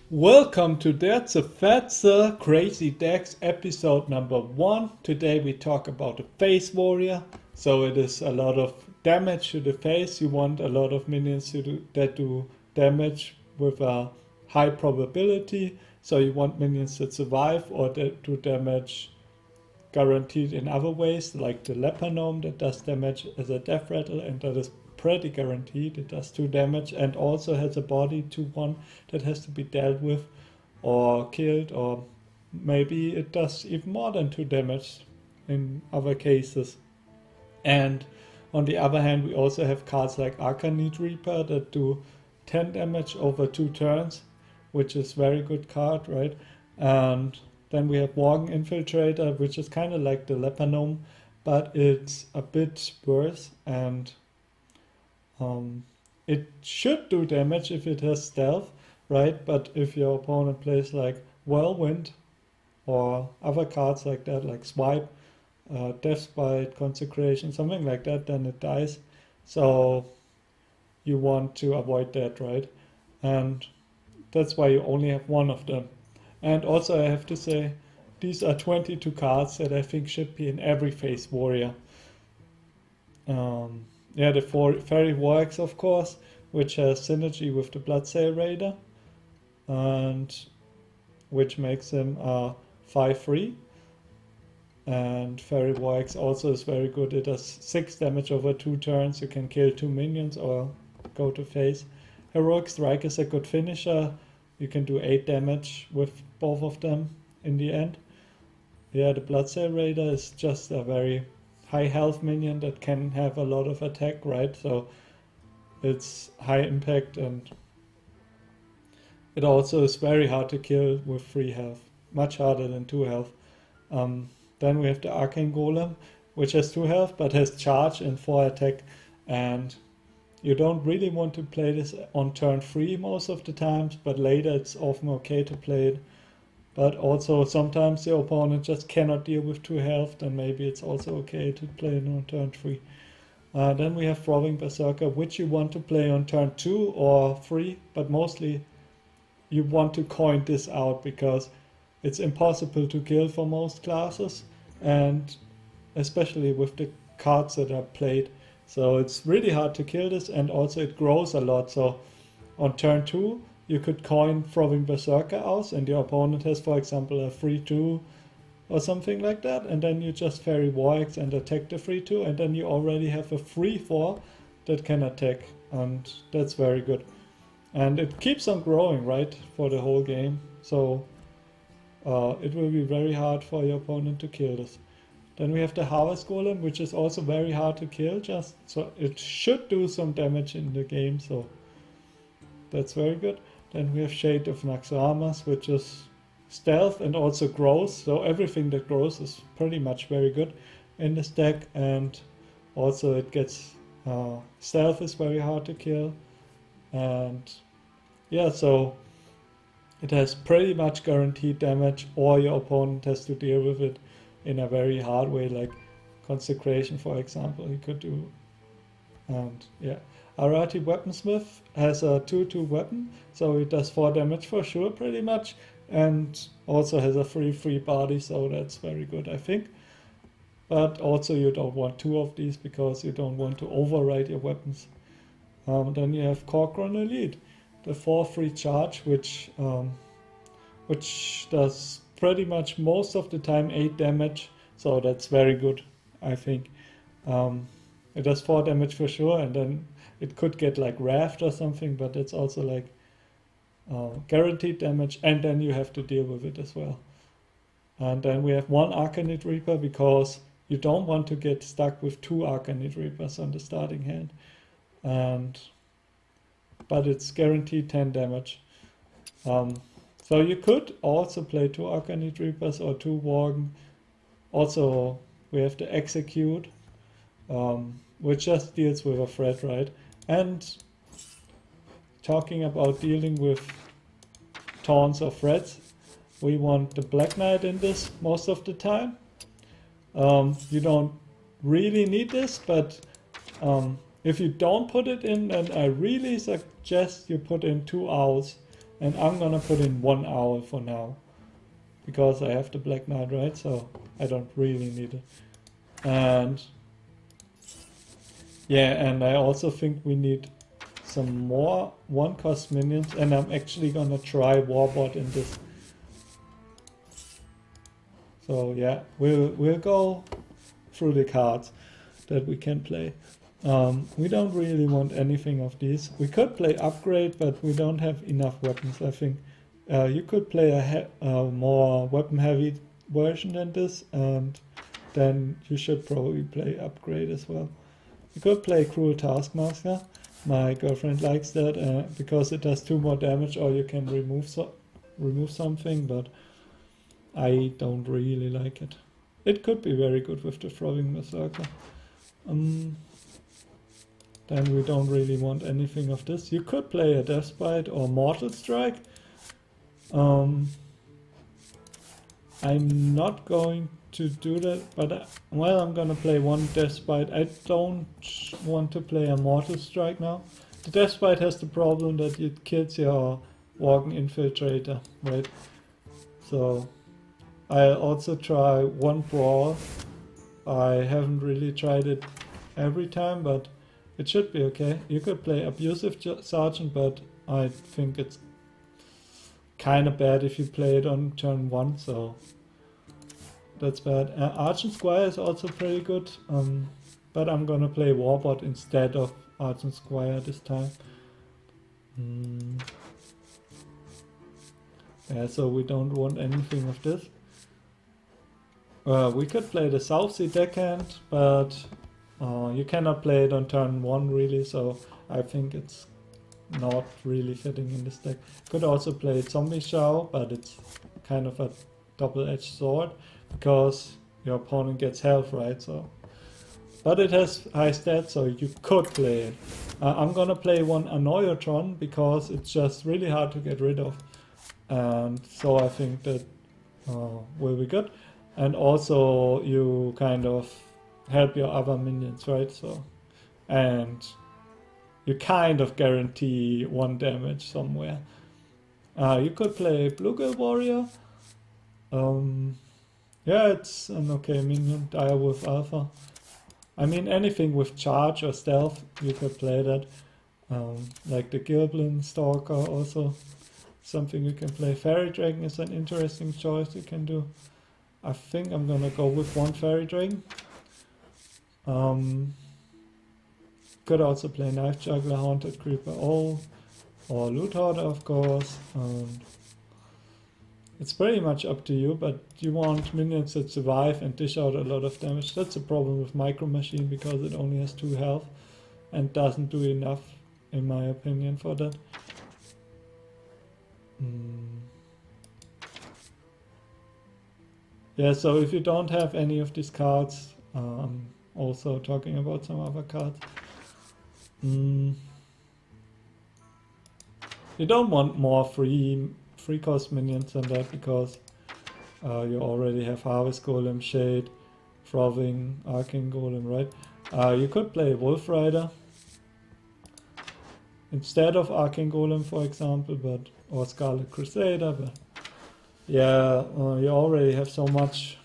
Welcome to DerZerfetzer Crazy Decks episode number 1. Today we talk about the Face Warrior. So it is a lot of damage to the face. You want a lot of minions that do damage with a high probability. So you want minions that survive or that do damage guaranteed in other ways, like the Leper Gnome that does damage as a death rattle, and that is pretty guaranteed. It does 2 damage and also has a body 2/1 that has to be dealt with or killed, or maybe it does even more than 2 damage in other cases. And on the other hand, we also have cards like Arcanid Reaper that do 10 damage over 2 turns, which is very good card, right? And then we have Worgen Infiltrator, which is kind of like the Leper Gnome, but it's a bit worse, and it should do damage if it has stealth, right? But if your opponent plays like Whirlwind or other cards like that, like Swipe, Deathbite, Consecration, something like that, then it dies. So you want to avoid that, right? And that's why you only have one of them. And also I have to say, these are 22 cards that I think should be in every Face Warrior. Yeah, the Fairy Warx, of course, which has synergy with the Bloodsail Raider, and which makes him 5/3. And Fairy Warx also is very good. It does 6 damage over 2 turns. You can kill 2 minions or go to face. Heroic Strike is a good finisher. You can do 8 damage with both of them in the end. Yeah, the Bloodsail Raider is just a very high health minion that can have a lot of attack, right? So it's high impact, and it also is very hard to kill with 3 health, much harder than 2 health. Then we have the Arcane Golem, which has 2 health but has charge and 4 attack, and you don't really want to play this on turn 3 most of the times, but later it's often okay to play it. But also sometimes the opponent just cannot deal with 2 health, then maybe it's also okay to play it on turn 3. Then we have Throwing Berserker, which you want to play on turn 2 or 3, but mostly you want to coin this out because it's impossible to kill for most classes, and especially with the cards that are played. So it's really hard to kill this, and also it grows a lot. So on turn 2, you could coin Throwing Berserker out, and your opponent has, for example, a 3/2 or something like that, and then you just Fairy Warx and attack the 3/2, and then you already have a 3/4 that can attack, and that's very good. And it keeps on growing, right, for the whole game. So it will be very hard for your opponent to kill this. Then we have the Harvest Golem, which is also very hard to kill, just so it should do some damage in the game, so that's very good. Then we have Shade of Naxxramas, which is stealth and also grows, so everything that grows is pretty much very good in this deck, and also it gets stealth is very hard to kill, and yeah, so it has pretty much guaranteed damage, or your opponent has to deal with it in a very hard way, like Consecration, for example, he could do. And yeah, Arati Weaponsmith has a 2/2 weapon, so it does 4 damage for sure, pretty much, and also has a 3/3 body, so that's very good, I think. But also you don't want 2 of these because you don't want to override your weapons. Then you have Corcoran Elite, the 4/3 charge, which does pretty much most of the time 8 damage, so that's very good, I think. It does 4 damage for sure, and then it could get like Raft or something, but it's also like guaranteed damage, and then you have to deal with it as well. And then we have 1 Arcanid Reaper because you don't want to get stuck with 2 Arcanid Reapers on the starting hand. But it's guaranteed 10 damage. So you could also play 2 Arcanid Reapers or 2 Worgen. Also, we have the Execute, which just deals with a threat, right? And talking about dealing with taunts or threats, we want the Black Knight in this most of the time. You don't really need this, but if you don't put it in, then I really suggest you put in 2 owls And I'm gonna put in 1 owl for now. Because I have the Black Knight, right? So I don't really need it. And yeah, and I also think we need some more 1-cost minions. And I'm actually gonna try Warbot in this. So yeah, we'll go through the cards that we can play. We don't really want anything of these. We could play Upgrade, but we don't have enough weapons. I think you could play a more weapon-heavy version than this, and then you should probably play Upgrade as well. You could play Cruel Taskmaster. My girlfriend likes that because it does 2 more damage, or you can remove something, but I don't really like it. It could be very good with the Throwing Berserker. Then we don't really want anything of this. You could play a Deathbite or Mortal Strike. I'm not going to do that, but well, I'm gonna play 1 Deathbite. I don't want to play a Mortal Strike now. The Deathbite has the problem that it kills your Walking Infiltrator, right? So I'll also try 1 Brawl. I haven't really tried it every time, but it should be okay. You could play Abusive Sergeant, but I think it's kind of bad if you play it on turn 1, so that's bad. Argent Squire is also pretty good, but I'm gonna play Warbot instead of Argent Squire this time. Yeah, so we don't want anything of this. We could play the Southsea Deckhand, but you cannot play it on turn 1 really, so I think it's not really fitting in this deck. Could also play Zombie Shao, but it's kind of a double-edged sword because your opponent gets health, right? So, but it has high stats, so you could play it. I'm gonna play 1 Annoyotron because it's just really hard to get rid of, and so I think that will be good. And also you kind of help your other minions, right? So, and you kind of guarantee 1 damage somewhere. You could play Bluegill Warrior. Yeah, it's an okay minion. Direwolf Alpha. I mean, anything with charge or stealth, you could play that. Like the Gilblin Stalker also. Something you can play. Fairy Dragon is an interesting choice you can do. I think I'm gonna go with 1 Fairy Dragon. Could also play Knife Juggler, Haunted Creeper, or Loot Hoarder, of course. It's pretty much up to you, but you want minions that survive and dish out a lot of damage. That's a problem with Micro Machine because it only has 2 health and doesn't do enough, in my opinion, for that. Yeah, so if you don't have any of these cards, I'm also talking about some other cards. You don't want more free cost minions than that because you already have Harvest Golem, Shade, Frothing, Arcane Golem, right? You could play Wolf Rider instead of Arcane Golem, for example, or Scarlet Crusader, but yeah, you already have so much,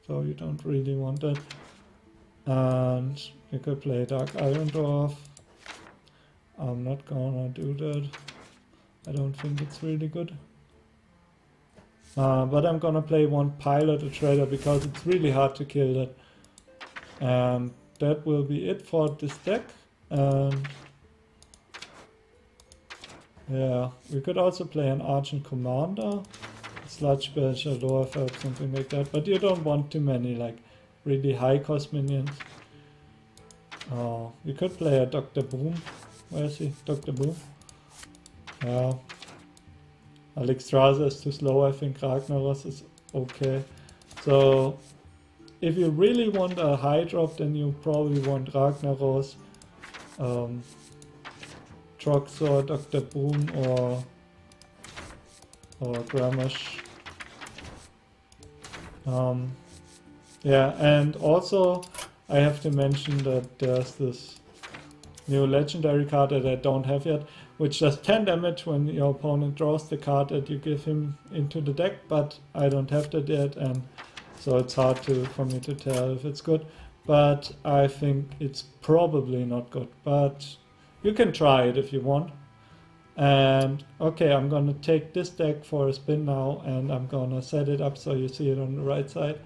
so you don't really want that. And you could play Dark Iron Dwarf. I'm not gonna do that. I don't think it's really good. But I'm gonna play 1 Pilot Attrader because it's really hard to kill that. And that will be it for this deck. Yeah, we could also play an Argent Commander, Sludge Belcher, Lowerfeld, something like that. But you don't want too many like really high cost minions. You could play a Dr. Boom. Where is he? Dr. Boom. Yeah. Alexstrasza is too slow. I think Ragnaros is okay. So if you really want a high drop, then you probably want Ragnaros, Troxor, Dr. Boom, or Gramash. Yeah, and also I have to mention that there's this new legendary card that I don't have yet, which does 10 damage when your opponent draws the card that you give him into the deck, but I don't have that yet, and so it's hard for me to tell if it's good. But I think it's probably not good, but you can try it if you want. And okay, I'm gonna take this deck for a spin now, and I'm gonna set it up so you see it on the right side.